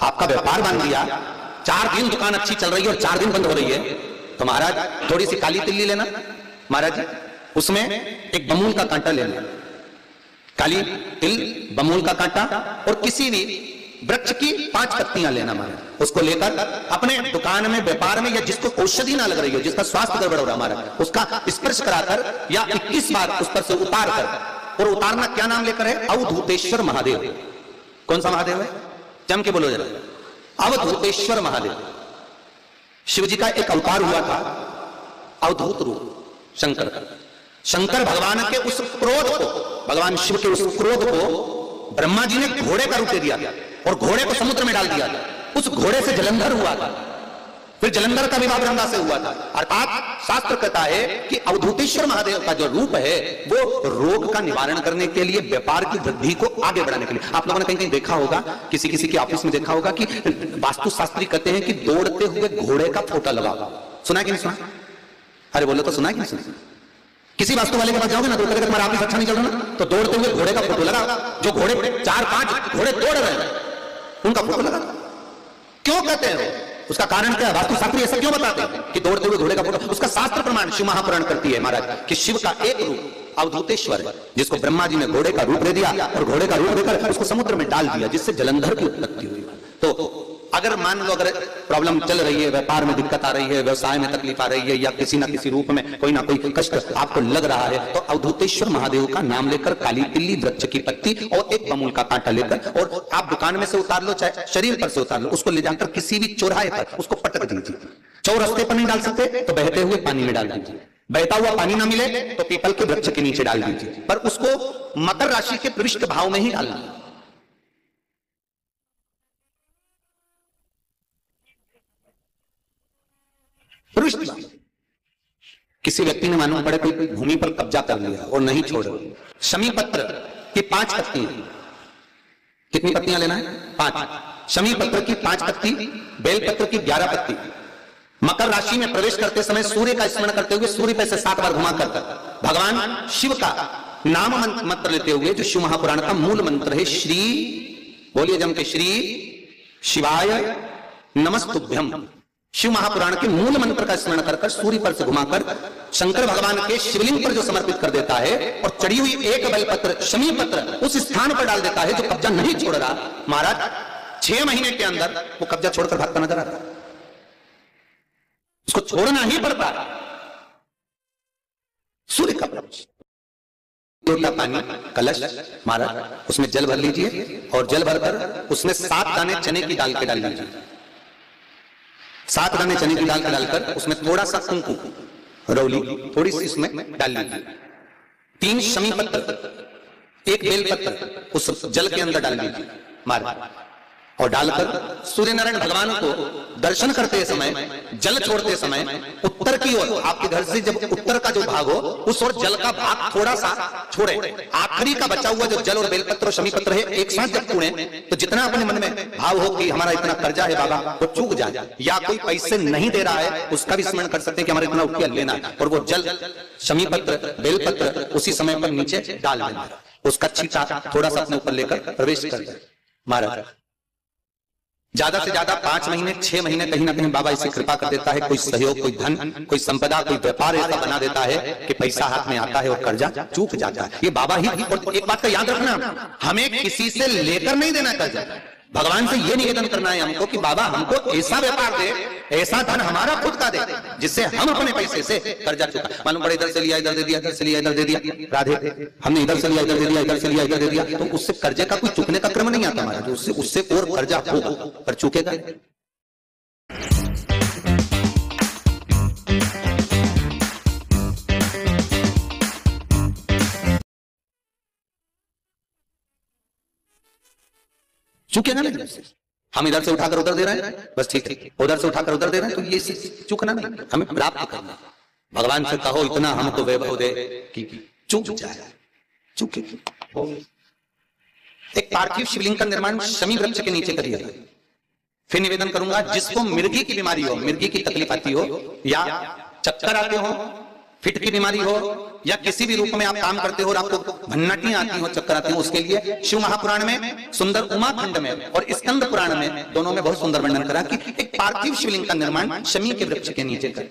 आपका व्यापार बांध दिया, 4 दिन दुकान अच्छी चल रही है और 4 दिन बंद हो रही है, तो महाराज थोड़ी सी काली तिल्ली लेना महाराज, उसमें एक बमूल का कांटा लेना, काली तिल, बमूल का कांटा और किसी भी वृक्ष की 5 पत्तियां लेना महाराज, उसको लेकर अपने दुकान में, व्यापार में, या जिसको औषधि ना लग रही हो, जिसका स्वास्थ्य गड़बड़ हो रहा महाराज, उसका स्पर्श कराकर या 21 बार उस पर से उतार कर, और उतारना क्या नाम लेकर है? अवधूतेश्वर महादेव। कौन सा महादेव है? जम के बोलो जरा, अवधूतेश्वर महादेव। शिव जी का एक अवतार हुआ था, अवधूत रूप शंकर का। शंकर भगवान के उस क्रोध को, भगवान शिव के उस क्रोध को ब्रह्मा जी ने घोड़े का रूप दे दिया और घोड़े को समुद्र में डाल दिया। उस घोड़े से जलंधर हुआ था, फिर जलंधर का विवाह ब्रह्मा से हुआ था। अर्थात शास्त्र कहता है कि अवधूतेश्वर महादेव का जो रूप है वो रोग का निवारण करने के लिए, व्यापार की वृद्धि को आगे बढ़ाने के लिए। आप लोगों ने कहीं कहीं देखा होगा, किसी किसी के ऑफिस में देखा होगा कि वास्तुशास्त्री कहते हैं कि दौड़ते हुए घोड़े का फोटो लगाओ। सुना कि नहीं सुना? अरे बोलो तो, सुना कि नहीं सुना? किसी वास्तु वाले के पास जाओगे ना तो तुम्हारा ऑफिस अच्छा नहीं चल रहा ना, तो दौड़ते हुए घोड़े का फोटो लगाओ। जो घोड़े 4-5 घोड़े दौड़ रहे हैं उनका फोटो लगाओ। क्यों कहते हैं? उसका कारण क्या है? वास्तुशास्त्री ऐसा क्यों बताते हैं कि दौड़ते हुए घोड़े का फोटो? उसका शास्त्र प्रमाण शिव महापुराण करती है महाराज कि शिव का एक रूप अवधूतेश्वर है, जिसको ब्रह्मा जी ने घोड़े का रूप दे दिया और घोड़े का रूप देकर उसको समुद्र में डाल दिया, जिससे जलंधर की उत्पत्ति हुई। तो अगर मान लो अगर प्रॉब्लम चल रही है, व्यापार में दिक्कत आ रही है, व्यवसाय में तकलीफ आ रही है, या किसी ना किसी रूप में कोई ना कोई कष्ट आपको लग रहा है, तो अवधूतेश्वर महादेव का नाम लेकर काली तिल्ली, वृक्ष की पत्ती और एक बमूल का कांटा लेकर, और आप दुकान में से उतार लो, चाहे शरीर पर से उतार लो, उसको ले जाकर किसी भी चौराहे पर उसको पटक दीजिए। चौरस्ते पर नहीं डाल सकते तो बहते हुए पानी में डाल दीजिए। बहता हुआ पानी ना मिले तो पीपल के वृक्ष के नीचे डाल दीजिए, पर उसको मकर राशि के पृष्ठ भाव में ही डालना। किसी व्यक्ति ने मालूम पड़े कोई भूमि पर कब्जा कर लिया और नहीं छोड़, शमी पत्र की 5 पत्तियां, कितनी पत्तियां लेना है? 5। शमी पत्र की 5 पत्ती, बेल पत्र की 11 पत्ती। मकर राशि में प्रवेश करते समय सूर्य का स्मरण करते हुए सूर्य पे से 7 बार घुमा कर भगवान शिव का नाम मंत्र लेते हुए, जो शिव महापुराण का मूल मंत्र है, श्री, बोलिए जम के, श्री शिवाय नमस्तुभ्यम। शिव महापुराण के मूल मंत्र का स्मरण कर सूर्य पर से घुमाकर शंकर भगवान के शिवलिंग पर जो समर्पित कर देता है, और चढ़ी हुई एक बेलपत्र, शमी पत्र उस स्थान पर डाल देता है जो कब्जा नहीं छोड़ रहा, महाराज 6 महीने के अंदर वो कब्जा छोड़कर भागता नजर आता है। उसको छोड़ना ही पड़ता है। सूर्य का प्रवेश, लोटा पानी, कलश महाराज, उसमें जल भर लीजिए और जल भरकर उसमें 7 दाने चने की दाल के डाल लीजिए। 7 दाने चने की दाल का डालकर उसमें थोड़ा सा कुंकू, रौली थोड़ी सी उसमें डाल लीजिए। 3 शमी पत्र, 1 बेल पत्र उस जल के अंदर डाल लीजिए महाराज, और डालकर सूर्य नारायण भगवान को दर्शन करते समय, जल छोड़ते समय उत्तर की ओर, आपके घर से जब उत्तर का जो भाग हो उस ओर जल का भाग थोड़ा सा छोड़े। आखिरी का बचा हुआ जो जल और बेलपत्र और शमी पत्र है एक साथ जब छूने, तो जितना अपने मन में भाव हो कि हमारा इतना कर्जा है बाबा वो चूक जाए, या कोई पैसे नहीं दे रहा है उसका भी स्मरण कर सकते हैं कि हमारा इतना रुपया लेना है, और वो जल, शमी पत्र, बेलपत्र उसी समय पर नीचे डाल देना, उसका छींटा थोड़ा सा अपने ऊपर लेकर प्रवेश कर दे महाराज। ज्यादा से ज्यादा 5 महीने 6 महीने कहीं ना कहीं बाबा इसे कृपा कर देता है, कोई सहयोग, कोई धन, कोई संपदा, कोई व्यापार ऐसा बना देता है कि पैसा हाथ में आता है और कर्जा चूक जाता है। ये बाबा ही। और एक बात का याद रखना, हमें किसी से लेकर नहीं देना कर्जा, भगवान से ये निवेदन करना है हमको कि बाबा हमको ऐसा व्यापार दे, ऐसा धन हमारा खुद का दे, जिससे हम अपने पैसे से कर्जा चुका। मालूम पड़े इधर से लिया इधर दे दिया, इधर से लिया इधर दे दिया, राधे हमने इधर से लिया इधर दे दिया, इधर से लिया इधर दे दिया, तो उससे कर्जे का कोई चुकने का क्रम नहीं आता हमारा, उससे और कर्जा होगा पर चुकेगा। चुकेगा नहीं, हम इधर से उठाकर उधर दे रहे हैं बस ठीक है, उधर से उठाकर उधर दे रहे हैं, तो ये चुकना नहीं, हमें प्राप्त करना। भगवान से कहो इतना हमको वैभव दे कि चुक जाए, चुके। एक पार्थिव शिवलिंग का निर्माण शमी वृक्ष के नीचे करिए। फिर निवेदन करूंगा, जिसको मिर्गी की बीमारी हो, मिर्गी की तकलीफ आती हो, या चक्कर आते हो, फिट की बीमारी हो या किसी भी रूप में आप काम करते हो और आपको भन्नटियां आती हो, चक्कर आते हो, उसके लिए शिव महापुराण में सुंदर, उमा खंड में और स्कंद पुराण में दोनों में बहुत सुंदर वर्णन करा कि एक पार्थिव शिवलिंग का निर्माण शमी के वृक्ष के नीचे कर